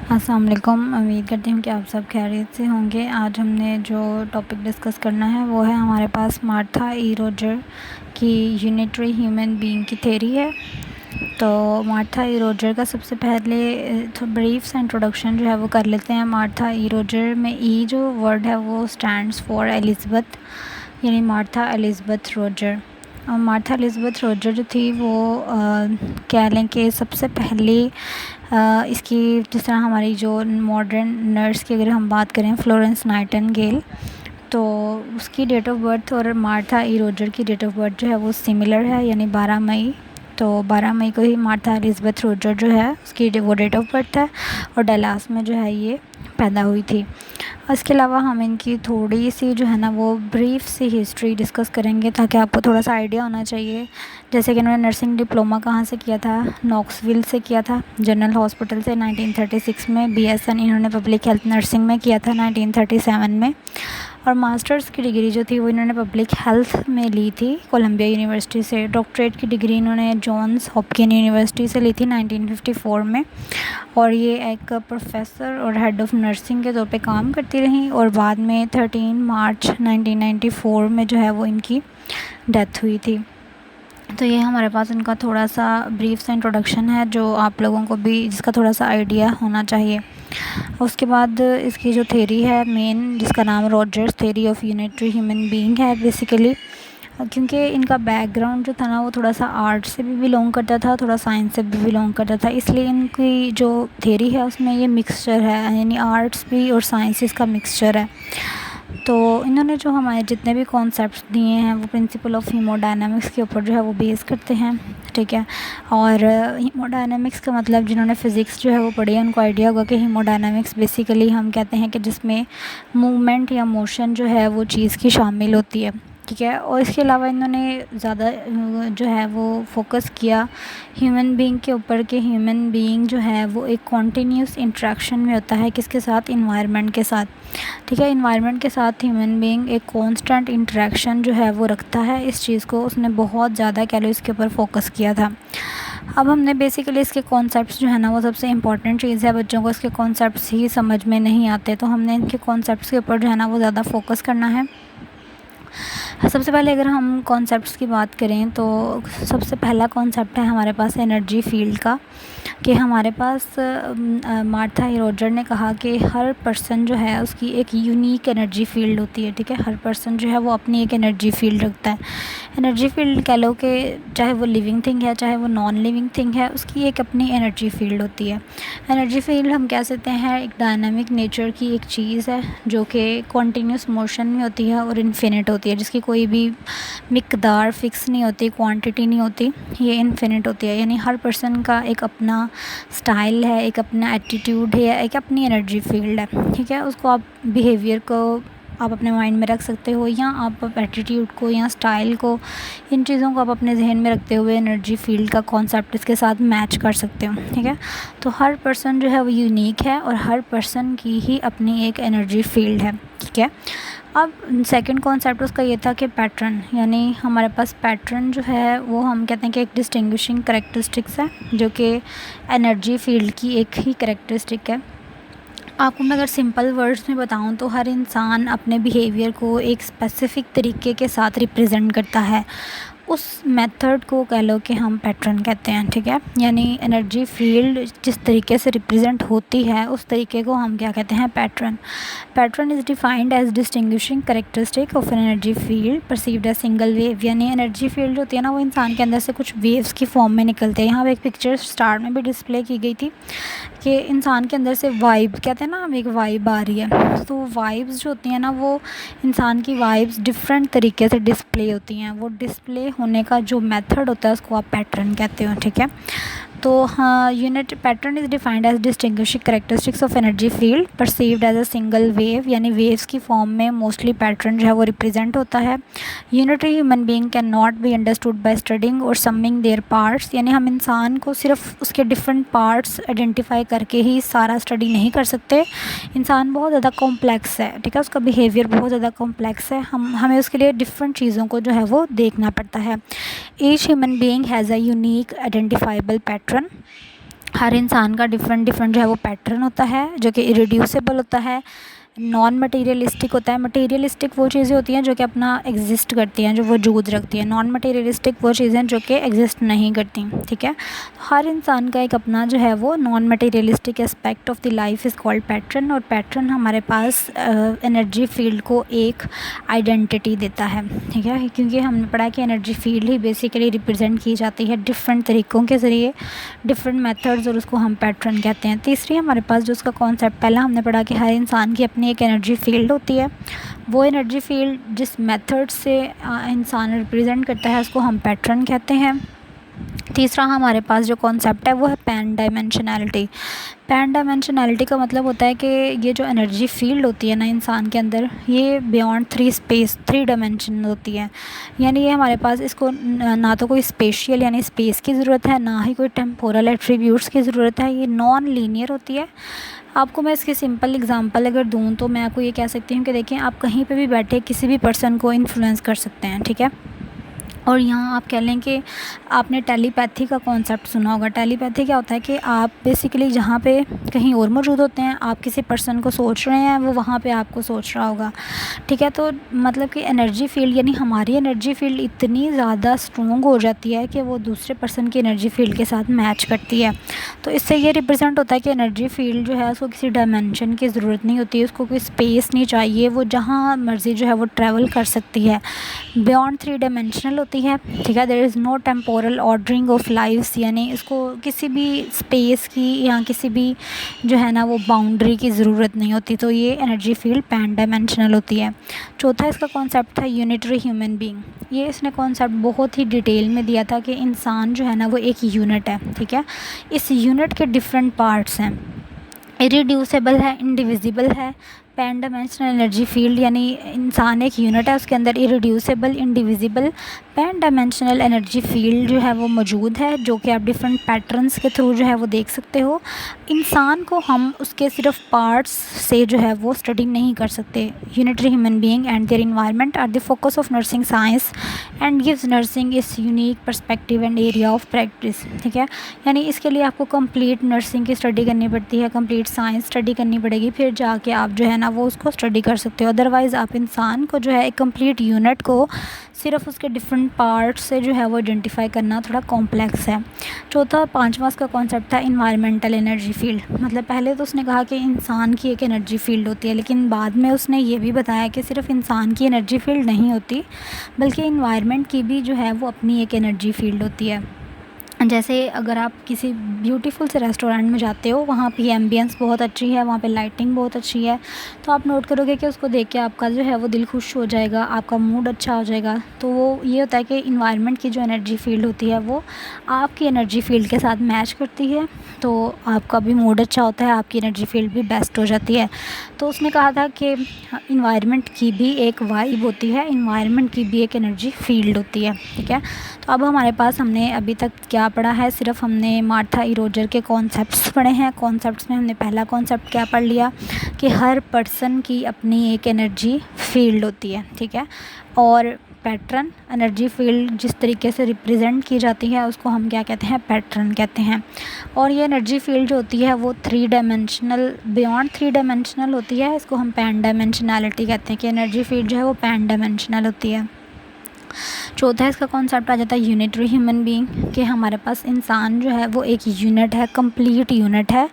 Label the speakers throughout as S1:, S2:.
S1: अस्सलाम वालेकुम। उम्मीद करती हूँ कि आप सब खैरियत से होंगे। आज हमने जो टॉपिक डिस्कस करना है वो है हमारे पास मार्था ई रोजर की यूनिटरी ह्यूमन बीइंग की थ्योरी है। तो मार्था ई रोजर का सबसे पहले तो ब्रीफ सा इंट्रोडक्शन जो है वो कर लेते हैं। मार्था ई रोजर में ई जो वर्ड है वो स्टैंड्स फॉर एलिज़ाबेथ, यानी मार्था एलिज़ाबेथ रोजर। और मार्था एलिज़ाबेथ रोजर जो थी वो कह लें कि सबसे पहले इसकी जिस तरह हमारी जो मॉडर्न नर्स की अगर हम बात करें फ्लोरेंस नाइटिंगेल, तो उसकी डेट ऑफ बर्थ और मार्था ई रोजर की डेट ऑफ बर्थ जो है वो सिमिलर है, यानी 12 मई। तो 12 मई को ही मार्था एलिज़ाबेथ रोजर जो है उसकी वो डेट ऑफ बर्थ है और डलास में जो है ये पैदा हुई थी। इसके अलावा हम इनकी थोड़ी सी जो है ना वो ब्रीफ सी हिस्ट्री डिस्कस करेंगे ताकि आपको थोड़ा सा आइडिया होना चाहिए। जैसे कि इन्होंने नर्सिंग डिप्लोमा कहाँ से किया था, नॉक्सविल से किया था, जनरल हॉस्पिटल से 1936 में। बीएसएन इन्होंने पब्लिक हेल्थ नर्सिंग में किया था 1937 में। और मास्टर्स की डिग्री जो थी वो इन्होंने पब्लिक हेल्थ में ली थी कोलंबिया यूनिवर्सिटी से। डॉक्टरेट की डिग्री इन्होंने जॉन्स हॉपकिन यूनिवर्सिटी से ली थी 1954 में। और ये एक प्रोफेसर और हेड ऑफ़ नर्सिंग के तौर पे काम करती रहीं और बाद में 13 मार्च 1994 में जो है वो इनकी डेथ हुई थी। तो ये हमारे पास इनका थोड़ा सा ब्रीफ सा इंट्रोडक्शन है जो आप लोगों को भी जिसका थोड़ा सा आइडिया होना चाहिए। उसके बाद इसकी जो थ्योरी है मेन, जिसका नाम Rogers theory of unitary human being है बेसिकली, क्योंकि इनका बैकग्राउंड जो था ना वो थोड़ा सा आर्ट से भी बिलोंग करता था, थोड़ा साइंस से भी बिलोंग करता था, इसलिए इनकी जो थ्योरी है उसमें ये मिक्सचर है, यानी आर्ट्स भी और साइंसेस का मिक्सचर है। तो इन्होंने जो हमारे जितने भी कॉन्सेप्ट्स दिए हैं वो प्रिंसिपल ऑफ हीमोडायनामिक्स के ऊपर जो है वो बेस करते हैं, ठीक है। और हीमोडायनामिक्स का मतलब जिन्होंने फ़िज़िक्स जो है वो पढ़ी है उनको आइडिया होगा कि हीमोडायनामिक्स बेसिकली हम कहते हैं कि जिसमें मूवमेंट या मोशन जो है वो चीज़ की शामिल होती है, ठीक है। और इसके अलावा इन्होंने ज़्यादा जो है वो फोकस किया ह्यूमन बीइंग के ऊपर कि ह्यूमन बीइंग जो है वो एक कॉन्टीन्यूस इंटरेक्शन में होता है, किसके साथ, इन्वायरमेंट के साथ, ठीक है। इन्वायरमेंट के साथ ह्यूमन बीइंग एक कांस्टेंट इंटरेक्शन जो है वो रखता है। इस चीज़ को उसने बहुत ज़्यादा कह लो इसके ऊपर फोकस किया था। अब हमने बेसिकली इसके कॉन्सेप्ट्स जो है ना वो सबसे इम्पॉर्टेंट चीज़ है, बच्चों को इसके कॉन्सेप्ट्स ही समझ में नहीं आते, तो हमने इनके कॉन्सेप्ट्स के ऊपर जो है ना वो ज़्यादा फोकस करना है। सबसे पहले अगर हम कॉन्सेप्ट्स की बात करें तो सबसे पहला कॉन्सेप्ट है हमारे पास एनर्जी फील्ड का, कि हमारे पास मार्था ई रोजर ने कहा कि हर पर्सन जो है उसकी एक यूनिक एनर्जी फील्ड होती है, ठीक है। हर पर्सन जो है वो अपनी एक एनर्जी फील्ड रखता है। एनर्जी फील्ड कह लो कि चाहे वो लिविंग थिंग है चाहे वो नॉन लिविंग थिंग है, उसकी एक अपनी एनर्जी फील्ड होती है। एनर्जी फील्ड हम कह सकते हैं एक डायनामिक नेचर की एक चीज़ है जो कि कॉन्टीन्यूस मोशन में होती है और इन्फिनिट होती है, जिसकी कोई भी मिकदार फिक्स नहीं होती, क्वांटिटी नहीं होती, ये इन्फिनिट होती है। यानी हर पर्सन का एक अपना स्टाइल है, एक अपना एटीट्यूड है, एक अपनी एनर्जी फील्ड है, ठीक है। उसको आप बिहेवियर को आप अपने माइंड में रख सकते हो, या आप एटीट्यूड को या स्टाइल को, इन चीज़ों को आप अपने जहन में रखते हुए एनर्जी फील्ड का कॉन्सेप्ट इसके साथ मैच कर सकते हो, ठीक है। तो हर पर्सन जो है वो यूनिक है और हर पर्सन की ही अपनी एक एनर्जी फील्ड है, ठीक है। अब सेकंड कॉन्सेप्ट उसका ये था कि पैटर्न, यानी हमारे पास पैटर्न जो है वो हम कहते हैं कि एक डिस्टिंग्विशिंग करेक्टरिस्टिक्स है जो कि एनर्जी फील्ड की एक ही करेक्टरिस्टिक है। आपको मैं अगर सिंपल वर्ड्स में बताऊं तो हर इंसान अपने बिहेवियर को एक स्पेसिफ़िक तरीके के साथ रिप्रेजेंट करता है, उस मेथड को कह लो कि हम पैटर्न कहते हैं, ठीक है। यानी एनर्जी फील्ड जिस तरीके से रिप्रेजेंट होती है उस तरीके को हम क्या कहते हैं, pattern. Pattern is defined as distinguishing characteristic of an energy field perceived as single wave. यानी एनर्जी फील्ड होती है ना वो इंसान के अंदर से कुछ वेव्स की फॉर्म में निकलते हैं। यहाँ पे एक पिक्चर स्टार्ट में भी डिस्प्ले की गई थी कि इंसान के अंदर से वाइब कहते हैं ना, हम एक वाइब आ रही है, तो वाइब्स जो होती हैं ना वो इंसान की वाइब्स डिफरेंट तरीके से डिस्प्ले होती हैं। वो डिस्प्ले होने का जो मेथड होता है उसको आप पैटर्न कहते हो, ठीक है। तो हाँ, unit pattern is defined as distinguishing characteristics of energy field perceived as a single wave, यानी वेव्स की फॉर्म में मोस्टली पैटर्न जो है वो रिप्रेजेंट होता है। Unitary human being can not be understood by studying और समिंग देयर पार्ट्स, यानी हम इंसान को सिर्फ उसके डिफरेंट पार्ट्स आइडेंटिफाई करके ही सारा स्टडी नहीं कर सकते। इंसान बहुत ज़्यादा कॉम्प्लेक्स है, ठीक है, उसका बिहेवियर बहुत ज़्यादा कॉम्प्लेक्स है, हमें उसके लिए डिफरेंट चीज़ों को जो है वो देखना पड़ता है। Each human being has a unique identifiable pattern हर इंसान का डिफरेंट डिफरेंट जो है वो पैटर्न होता है जो कि इरिड्यूसिबल होता है, नॉन मटेरियलिस्टिक होता है। मटेरियलिस्टिक वो चीज़ें होती हैं जो कि अपना एग्जिस्ट करती हैं, जो वजूद रखती हैं। नॉन मटेरियलिस्टिक वो चीज़ें जो कि एग्जिस्ट नहीं करती, ठीक है। हर इंसान का एक अपना जो है वो non materialistic aspect of the life is called pattern, और पैटर्न हमारे पास एनर्जी फील्ड को एक आइडेंटिटी देता है, ठीक है। क्योंकि हमने पढ़ा कि एनर्जी फील्ड ही बेसिकली रिप्रेजेंट की जाती है डिफरेंट तरीक़ों के ज़रिए, डिफरेंट मेथड्स, और उसको हम पैटर्न कहते हैं। तीसरी हमारे पास जो उसका कॉन्सेप्ट, पहला हमने पढ़ा कि हर इंसान की अपनी एक एनर्जी फील्ड होती है। वो एनर्जी फील्ड जिस मेथड से इंसान रिप्रेजेंट करता है उसको हम पैटर्न कहते हैं। तीसरा हमारे पास जो कॉन्सेप्ट है वो है पैन डायमेंशनैलिटी। पैन डायमेंशनैलिटी का मतलब होता है कि ये जो एनर्जी फील्ड होती है ना इंसान के अंदर, ये बियॉन्ड थ्री डायमेंशन होती है। यानी ये हमारे पास इसको ना तो कोई स्पेशियल यानी स्पेस की ज़रूरत है, ना ही कोई टेम्पोरल एट्रीब्यूट्स की ज़रूरत है। ये नॉन लीनियर होती है। आपको मैं इसकी सिंपल एग्जांपल अगर दूँ तो मैं आपको ये कह सकती हूँ कि देखें, आप कहीं पे भी बैठे किसी भी पर्सन को इन्फ्लुएंस कर सकते हैं, ठीक है। और यहाँ आप कह लें कि आपने टेलीपैथी का कॉन्सेप्ट सुना होगा। टेलीपैथी क्या होता है कि आप बेसिकली जहाँ पे कहीं और मौजूद होते हैं, आप किसी पर्सन को सोच रहे हैं, वो वहाँ पे आपको सोच रहा होगा, ठीक है। तो मतलब कि एनर्जी फील्ड यानी हमारी एनर्जी फील्ड इतनी ज़्यादा स्ट्रॉन्ग हो जाती है कि वो दूसरे पर्सन की एनर्जी फील्ड के साथ मैच करती है। तो इससे ये रिप्रेजेंट होता है कि एनर्जी फील्ड जो है उसको किसी डायमेंशन की ज़रूरत नहीं होती, उसको कोई स्पेस नहीं चाहिए, वो जहाँ मर्ज़ी जो है वो ट्रैवल कर सकती है। बियॉन्ड थ्री डायमेंशनल होती है, ठीक है। There is no temporal ordering of lifes, यानी इसको किसी भी स्पेस की या किसी भी जो है ना वो बाउंड्री की ज़रूरत नहीं होती। तो ये एनर्जी फील्ड पैन डायमेंशनल होती है। चौथा इसका कॉन्सेप्ट था यूनिटरी ह्यूमन बीइंग। ये इसने कॉन्सेप्ट बहुत ही डिटेल में दिया था कि इंसान जो है ना वो एक यूनिट है, ठीक है। इस यूनिट के डिफरेंट पार्ट्स हैं, इरिड्यूसिबल है, इंडिविजिबल है। पैन डायमेंशनल एनर्जी फील्ड यानी इंसान एक यूनिट है, उसके अंदर irreducible, indivisible, pan dimensional energy field जो है वो मौजूद है, जो कि आप डिफरेंट पैटर्न्स के थ्रू जो है वो देख सकते हो। इंसान को हम उसके सिर्फ पार्ट्स से जो है वो स्टडी नहीं कर सकते। Unitary human being and their environment are the focus of nursing science and gives nursing its unique perspective and area of practice, ठीक है। यानी इसके लिए आपको कंप्लीट नर्सिंग की स्टडी करनी पड़ती है, कंप्लीट साइंस स्टडी करनी पड़ेगी, फिर जाके आप जो है ना वो उसको स्टडी कर सकते हो। अदरवाइज़ आप इंसान को जो है एक कंप्लीट यूनिट को सिर्फ उसके डिफरेंट पार्ट्स से जो है वो आइडेंटिफाई करना थोड़ा कॉम्प्लेक्स है। चौथा पांचवा का कॉन्सेप्ट था इन्वायरमेंटल एनर्जी फील्ड। मतलब पहले तो उसने कहा कि इंसान की एक एनर्जी फील्ड होती है, लेकिन बाद में उसने ये भी बताया कि सिर्फ इंसान की एनर्जी फील्ड नहीं होती, बल्कि इन्वायरमेंट की भी जो है वो अपनी एक एनर्जी फील्ड होती है। जैसे अगर आप किसी ब्यूटीफुल से रेस्टोरेंट में जाते हो, वहाँ की एम्बियंस बहुत अच्छी है, वहाँ पे लाइटिंग बहुत अच्छी है, तो आप नोट करोगे कि उसको देख के आपका जो है वो दिल खुश हो जाएगा, आपका मूड अच्छा हो जाएगा। तो वो ये होता है कि इन्वायरमेंट की जो एनर्जी फील्ड होती है वो आपकी एनर्जी फील्ड के साथ मैच करती है, तो आपका भी मूड अच्छा होता है, आपकी एनर्जी फील्ड भी बेस्ट हो जाती है। तो उसने कहा था कि इन्वायरमेंट की भी एक वाइब होती है, इन्वायरमेंट की भी एक एनर्जी फील्ड होती है, ठीक है। तो अब हमारे पास हमने अभी तक क्या पढ़ा है, सिर्फ हमने मार्था ई रोजर के कॉन्सेप्ट्स पढ़े हैं। कॉन्सेप्ट्स में हमने पहला कॉन्सेप्ट क्या पढ़ लिया कि हर पर्सन की अपनी एक एनर्जी फील्ड होती है, ठीक है। और पैटर्न एनर्जी फील्ड जिस तरीके से रिप्रेजेंट की जाती है उसको हम क्या कहते हैं, पैटर्न कहते हैं। और ये एनर्जी फील्ड जो होती है वो three dimensional, beyond three dimensional होती है, इसको हम पैन डायमेंशनैलिटी कहते हैं कि एनर्जी फील्ड जो है वो पैन डायमेंशनल होती है। चौथा इसका कॉन्सेप्ट आ जाता है यूनिटरी ह्यूमन बीइंग, कि हमारे पास इंसान जो है वो एक यूनिट है, कंप्लीट यूनिट है,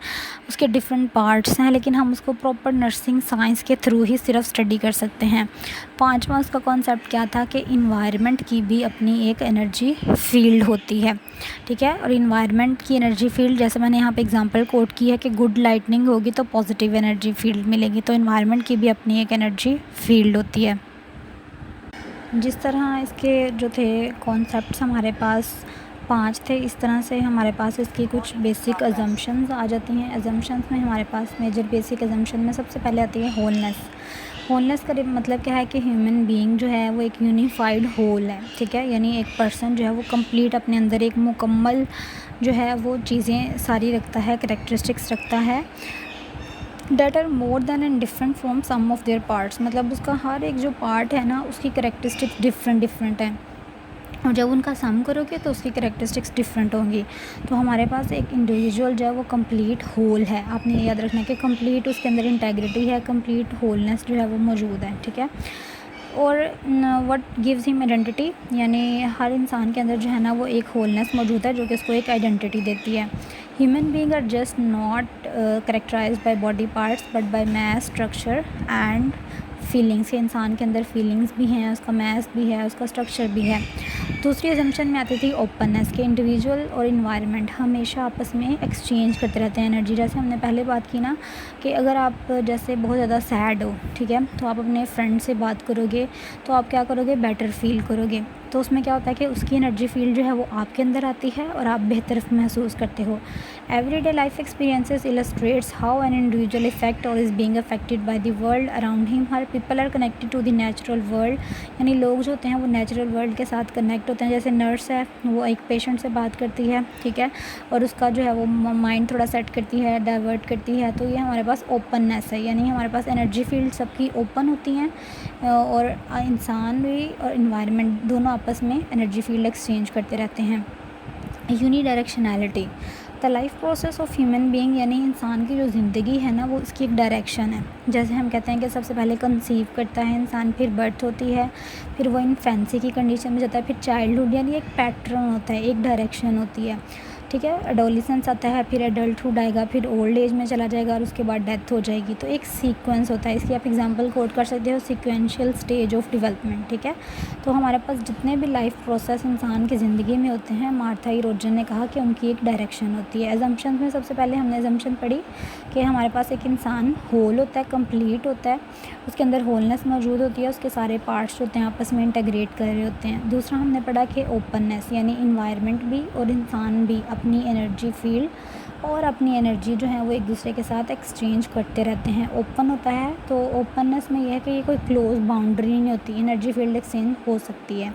S1: उसके डिफरेंट पार्ट्स हैं, लेकिन हम उसको प्रॉपर नर्सिंग साइंस के थ्रू ही सिर्फ स्टडी कर सकते हैं। पांचवा उसका कॉन्सेप्ट क्या था कि इन्वायरमेंट की भी अपनी एक एनर्जी फील्ड होती है, ठीक है। और इन्वायरमेंट की एनर्जी फील्ड जैसे मैंने यहाँ पे एग्जांपल कोट की है कि गुड लाइटनिंग होगी तो पॉजिटिव एनर्जी फील्ड मिलेगी, तो इन्वायरमेंट की भी अपनी एक एनर्जी फील्ड होती है। जिस तरह इसके जो थे कॉन्सेप्ट्स हमारे पास 5 थे, इस तरह से हमारे पास इसकी कुछ बेसिक अजम्पशंस आ जाती हैं। अजम्पशंस में हमारे पास मेजर बेसिक अजम्पशन में सबसे पहले आती है होलनेस। होलनेस का मतलब क्या है कि ह्यूमन बीइंग जो है वो एक यूनिफाइड होल है, ठीक है। यानी एक पर्सन जो है वो कंप्लीट अपने अंदर एक मुकम्मल जो है वो चीज़ें सारी रखता है, करैक्टरिस्टिक्स रखता है, that are more than and different from sum of their parts. मतलब उसका हर एक जो पार्ट है ना उसकी करैक्टरिस्टिक्स डिफरेंट डिफरेंट हैं, और जब उनका सम करोगे तो उसकी कैरेक्टरिस्टिक्स डिफरेंट होंगी। तो हमारे पास एक इंडिविजुअल जो है वो कंप्लीट होल है। आपने ये याद रखना है कि कंप्लीट उसके अंदर इंटेग्रिटी है, कंप्लीट होलनेस जो है वो मौजूद है, ठीक है। और व्हाट गिव्स हिम आइडेंटिटी, यानी हर इंसान के अंदर जो है ना वो एक होलनेस मौजूद है जो कि उसको एक आइडेंटिटी देती है। Human being are just not characterised by body parts but by mass, structure and feelings. इंसान के अंदर फीलिंग्स भी हैं, उसका मैस भी है, उसका स्ट्रक्चर भी है। दूसरी एजम्पशन में आती थी ओपननेस के इंडिविजुअल और इन्वायरमेंट हमेशा आपस में एक्सचेंज करते रहते हैं एनर्जी। जैसे हमने पहले बात की ना कि अगर आप जैसे बहुत ज़्यादा सैड हो, ठीक है, तो आप अपने फ्रेंड से बात करोगे तो आप क्या करोगे, बेटर फील करोगे। तो उसमें क्या होता है कि उसकी एनर्जी फील्ड जो है वो आपके अंदर आती है और आप बेहतर महसूस करते हो। Everyday life experiences illustrate how an individual affect और is being affected by the world around him. हर people are connected to the natural world, यानी लोग जो होते हैं वो नेचुरल वर्ल्ड के साथ कनेक्ट होते हैं। जैसे नर्स है, वो एक पेशेंट से बात करती है, ठीक है, और उसका जो है वो माइंड थोड़ा सेट करती है, डाइवर्ट करती है। तो ये हमारे पास ओपननेस है, यानी हमारे पास एनर्जी फील्ड सबकी ओपन होती हैं और इंसान भी और इन्वायरमेंट दोनों आपस में एनर्जी फील्ड एक्सचेंज करते रहते हैं। Unidirectionality, the life process of human being, यानी इंसान की जो ज़िंदगी है ना वो इसकी एक डायरेक्शन है। जैसे हम कहते हैं कि सबसे पहले कंसीव करता है इंसान, फिर बर्थ होती है, फिर वो इन्फेंसी की कंडीशन में जाता है, फिर चाइल्डहुड, यानी एक पैटर्न होता है, एक डायरेक्शन होती है, ठीक है। एडोलिसेंस आता है, फिर एडल्टहुड आएगा, फिर ओल्ड एज में चला जाएगा और उसके बाद डेथ हो जाएगी। तो एक सीक्वेंस होता है, इसकी आप एग्जांपल कोट कर सकते हो, सीक्वेंशियल स्टेज ऑफ डेवलपमेंट, ठीक है। तो हमारे पास जितने भी लाइफ प्रोसेस इंसान की ज़िंदगी में होते हैं, मार्था ई रोजर ने कहा कि उनकी एक डायरेक्शन होती है। एजम्पशन में सबसे पहले हमने एजम्पशन पढ़ी कि हमारे पास एक इंसान होल होता है, कंप्लीट होता है, उसके अंदर होलनेस मौजूद होती है, उसके सारे पार्ट्स होते हैं आपस में इंटीग्रेट कर रहे होते हैं। दूसरा हमने पढ़ा कि ओपननेस, यानी इन्वायरमेंट भी और इंसान भी अपनी एनर्जी फील्ड और अपनी एनर्जी जो है वो एक दूसरे के साथ एक्सचेंज करते रहते हैं, ओपन होता है। तो ओपननेस में यह है कि ये कोई क्लोज बाउंड्री नहीं होती, एनर्जी फील्ड एक्सचेंज हो सकती है।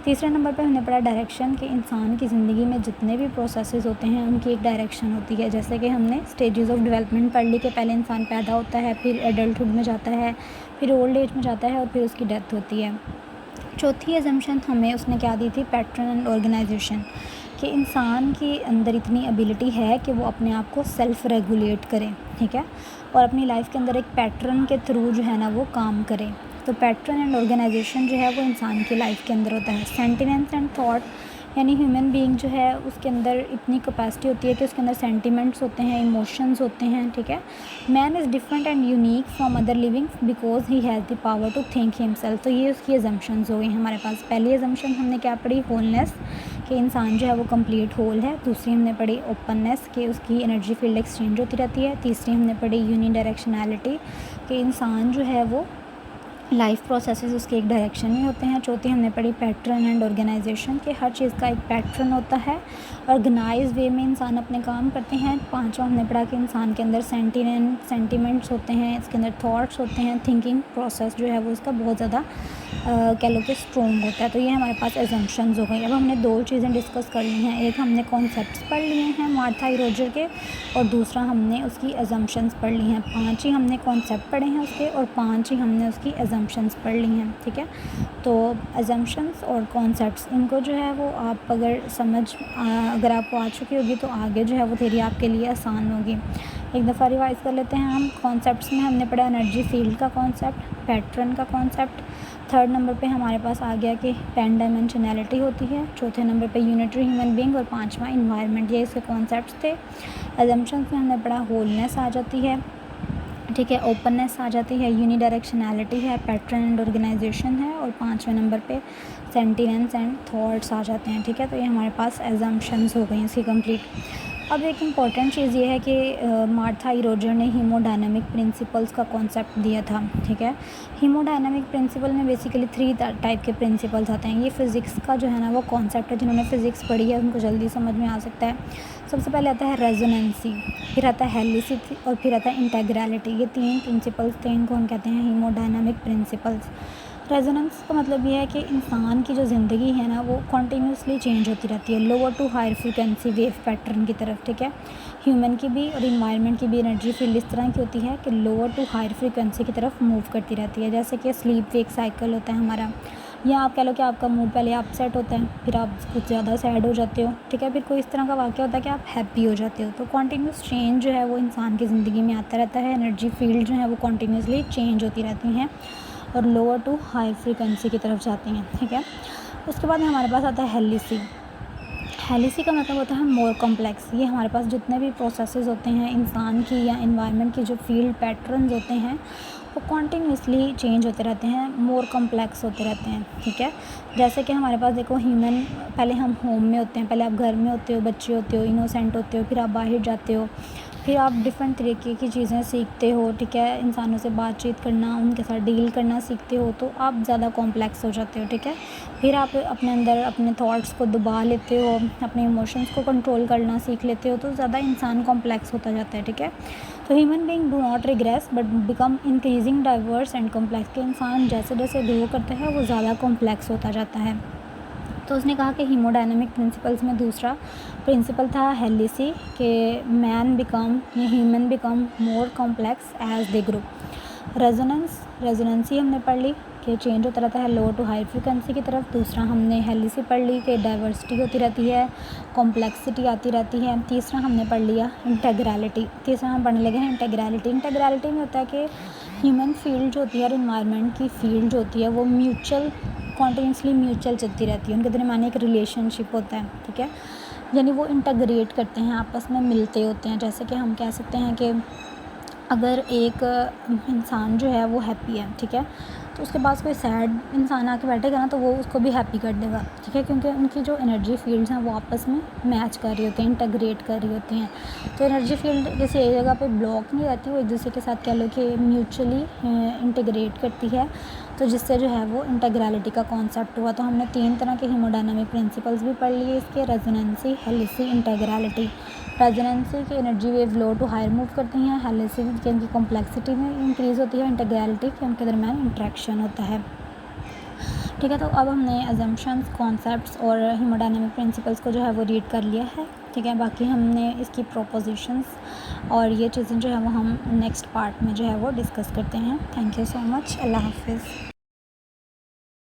S1: तीसरे नंबर पे हमने पढ़ा डायरेक्शन, कि इंसान की ज़िंदगी में जितने भी प्रोसेसेस होते हैं उनकी एक डायरेक्शन होती है। जैसे कि हमने स्टेजेस ऑफ डेवलपमेंट पढ़ ली कि पहले इंसान पैदा होता है, फिर एडल्टहुड में जाता है, फिर ओल्ड एज में जाता है और फिर उसकी डेथ होती है। चौथी एजम्पशन हमें उसने क्या दी थी, पैटर्न एंड ऑर्गेनाइजेशन, कि इंसान के अंदर इतनी एबिलिटी है कि वो अपने आप को सेल्फ रेगुलेट करे, ठीक है, और अपनी लाइफ के अंदर एक पैटर्न के थ्रू जो है ना वो काम करे। तो पैटर्न एंड ऑर्गेनाइजेशन जो है वो इंसान की लाइफ के अंदर होता है। सेंटिमेंट्स एंड थॉट, यानी ह्यूमन बीइंग जो है उसके अंदर इतनी कैपेसिटी होती है कि उसके अंदर सेंटिमेंट्स होते हैं, इमोशंस होते हैं, ठीक है। Man is different and unique from other living because he has the power to think himself. तो ये उसकी एजम्पशंस हो गई हमारे पास। पहली एजम्पशन हमने क्या पढ़ी, होलनेस, कि इंसान जो है वो कंप्लीट होल है। दूसरी हमने पढ़ी ओपननेस, कि उसकी एनर्जी फील्ड एक्सचेंज होती रहती है। तीसरी हमने पढ़ी यूनिडायरेक्शनैलिटी, कि इंसान जो है वो लाइफ प्रोसेसेस उसके एक डायरेक्शन में होते हैं। चौथी हमने पढ़ी पैटर्न एंड ऑर्गेनाइजेशन, कि हर चीज़ का एक पैटर्न होता है, ऑर्गेनाइज वे में इंसान अपने काम करते हैं। पांचवा हमने पढ़ा कि इंसान के अंदर सेंटिमेंट्स होते हैं, इसके अंदर थॉट्स होते हैं, थिंकिंग प्रोसेस जो है वो उसका बहुत ज़्यादा कह लो कि स्ट्रॉन्ग होता है। तो ये हमारे पास एजम्पशंस हो गई। अब हमने दो चीज़ें डिस्कस कर ली हैं, एक हमने कॉन्सेप्ट्स पढ़ लिए हैं मार्था ई रोजर के, और दूसरा हमने उसकी एजम्पशंस पढ़ ली हैं। 5 ही हमने कॉन्सेप्ट पढ़े हैं उसके और 5 ही हमने उसकी एजम्पशंस पढ़ ली हैं, ठीक है। तो एजम्पशंस और कॉन्सेप्ट्स, इनको जो है वो आप अगर अगर आपको आ चुकी होगी तो आगे जो है वो थ्योरी आपके लिए आसान होगी। एक दफ़ा रिवाइज कर लेते हैं हम। कॉन्सेप्ट्स में हमने पढ़ा एनर्जी फील्ड का कॉन्सेप्ट, पैटर्न का कॉन्सेप्ट। थर्ड नंबर पे हमारे पास आ गया कि 10 डायमेंशनैलिटी होती है। चौथे नंबर पे यूनिटरी ह्यूमन बीइंग और पांचवा इन्वायरमेंट, ये इसके कॉन्सेप्ट्स थे। एजम्पशंस में हमने पढ़ा होलनेस आ जाती है, ठीक है, ओपननेस आ जाती है, यूनिडायरेक्शनैलिटी है, पैटर्न एंड ऑर्गेनाइजेशन है, और 5वें नंबर पे सेंटिमेंट्स एंड थॉट्स आ जाते हैं, ठीक है। तो ये हमारे पास एजम्पशंस हो गई इसकी कंप्लीट। अब एक इम्पॉर्टेंट चीज़ ये है कि मार्था ई रोजर ने हीमोडायनामिक प्रिंसिपल्स का कॉन्सेप्ट दिया था, ठीक है। हीमोडायनामिक प्रिंसिपल में बेसिकली 3 टाइप के प्रिंसिपल्स आते हैं। ये फ़िज़िक्स का जो है ना वो कॉन्सेप्ट है, जिन्होंने फ़िज़िक्स पढ़ी है उनको जल्दी समझ में आ सकता है। सबसे पहले आता है रेजोनेंसी, फिर आता है हेलिसिटी और फिर आता है इंटेग्रलिटी। ये 3 प्रिंसिपल्स थे, इनको हम कहते हैं हीमोडायनामिक प्रिंसिपल्स। रेजोनेंस का मतलब ये है कि इंसान की जो ज़िंदगी है ना वो कॉन्टीन्यूसली चेंज होती रहती है, lower to higher frequency wave pattern की तरफ, ठीक है। ह्यूमन की भी और इन्वायरमेंट की भी एनर्जी फील्ड इस तरह की होती है कि लोअर टू हायर फ्रिक्वेंसी की तरफ मूव करती रहती है। जैसे कि स्लीप वेक साइकिल होता है हमारा, या आप कह लो कि आपका मूड पहले अपसेट होता है, फिर आप कुछ ज़्यादा सैड हो जाते हो, ठीक है, फिर कोई इस तरह का वाक़या होता है कि आप हैप्पी हो जाते हो। तो कॉन्टीन्यूस चेंज जो है वो इंसान की ज़िंदगी में आता रहता है। एनर्जी फील्ड जो है वो कॉन्टीन्यूसली चेंज होती रहती हैं और लोअर टू हाई फ्रीक्वेंसी की तरफ जाती हैं, ठीक है। उसके बाद हमारे पास आता है हेलिसी। हेलिसी का मतलब होता है मोर कॉम्प्लेक्स। ये हमारे पास जितने भी प्रोसेसेस होते हैं इंसान की या एनवायरनमेंट की, जो फील्ड पैटर्न्स होते हैं वो कॉन्टीन्यूसली चेंज होते रहते हैं, मोर कॉम्प्लेक्स होते रहते हैं, ठीक है। जैसे कि हमारे पास देखो ह्यूमन, पहले हम होम में होते हैं, पहले आप घर में होते हो, बच्चे होते हो, इनोसेंट होते हो, फिर आप बाहर जाते हो, फिर आप डिफरेंट तरीके की चीज़ें सीखते हो, ठीक है, इंसानों से बातचीत करना, उनके साथ डील करना सीखते हो, तो आप ज़्यादा कॉम्प्लेक्स हो जाते हो, ठीक है। फिर आप अपने अंदर अपने थॉट्स को दबा लेते हो, अपने इमोशंस को कंट्रोल करना सीख लेते हो, तो ज़्यादा इंसान कॉम्प्लेक्स होता जाता है, ठीक है। तो human being do not regress but become increasing diverse and complex. के इंसान जैसे जैसे ग्रो करता है वो ज़्यादा कॉम्प्लेक्स होता जाता है। तो उसने कहा कि हीमोडायनामिक प्रिंसिपल्स में दूसरा प्रिंसिपल था हेलिसी, के मैन बिकम या human become more complex as they grow. Resonancy हमने पढ़ ली कि चेंज होता रहता है लो टू हाई फ्रिक्वेंसी की तरफ। दूसरा हमने हेलिसी पढ़ ली कि डाइवर्सिटी होती रहती है, कॉम्प्लेक्सिटी आती रहती है। तीसरा हमने पढ़ लिया इंटेग्रलिटी। तीसरा हम पढ़ने लगे हैं इंटेग्रलिटी। इंटेग्रलिटी में होता है कि ह्यूमन फील्ड जो होती है और इन्वायरमेंट की फील्ड जो होती है वो म्यूचुअल, कॉन्टीन्यूसली म्यूचुअल चलती रहती है, उनके दरमियान एक रिलेशनशिप होता है, ठीक है, यानी वो इंटीग्रेट करते हैं, आपस में मिलते होते हैं। जैसे कि हम कह सकते हैं कि अगर एक इंसान जो है वो हैप्पी है, ठीक है, तो उसके पास कोई सैड इंसान आके बैठेगा ना तो वो उसको भी हैप्पी कर देगा, ठीक है, क्योंकि उनकी जो एनर्जी फील्ड्स हैं वो आपस में मैच कर रही होती हैं, इंटीग्रेट कर रही होती हैं। तो एनर्जी फील्ड जैसे एक जगह पे ब्लॉक नहीं रहती, वो एक दूसरे के साथ कह लो कि म्यूचुअली इंटीग्रेट करती है, तो जिससे जो है वो इंटेग्रलिटी का कॉन्सेप्ट हुआ। तो हमने 3 तरह के हीमोडायनामिक प्रिंसिपल्स भी पढ़ लिए इसके, रेजोनेंसी, हेलिसी, इंटेग्रलिटी। रेजोनेंसी की energy wave low to higher move करती हैं, हेलिसी की उनकी कॉम्प्लेक्सिटी में इंक्रीज़ होती है, इंटेग्रलिटी के उनके दरमियान इंट्रैक्शन होता है, ठीक है। तो अब हमने अजम्पशंस, कॉन्सेप्ट्स और हीमोडायनामिक प्रिंसिपल्स को जो है वो रीड कर लिया है, ठीक है। बाकी हमने इसकी प्रोपोजिशंस और ये चीज़ें जो है वो हम नेक्स्ट पार्ट में जो है वो डिस्कस करते हैं। Thank you so much. अल्लाह हाफिज़।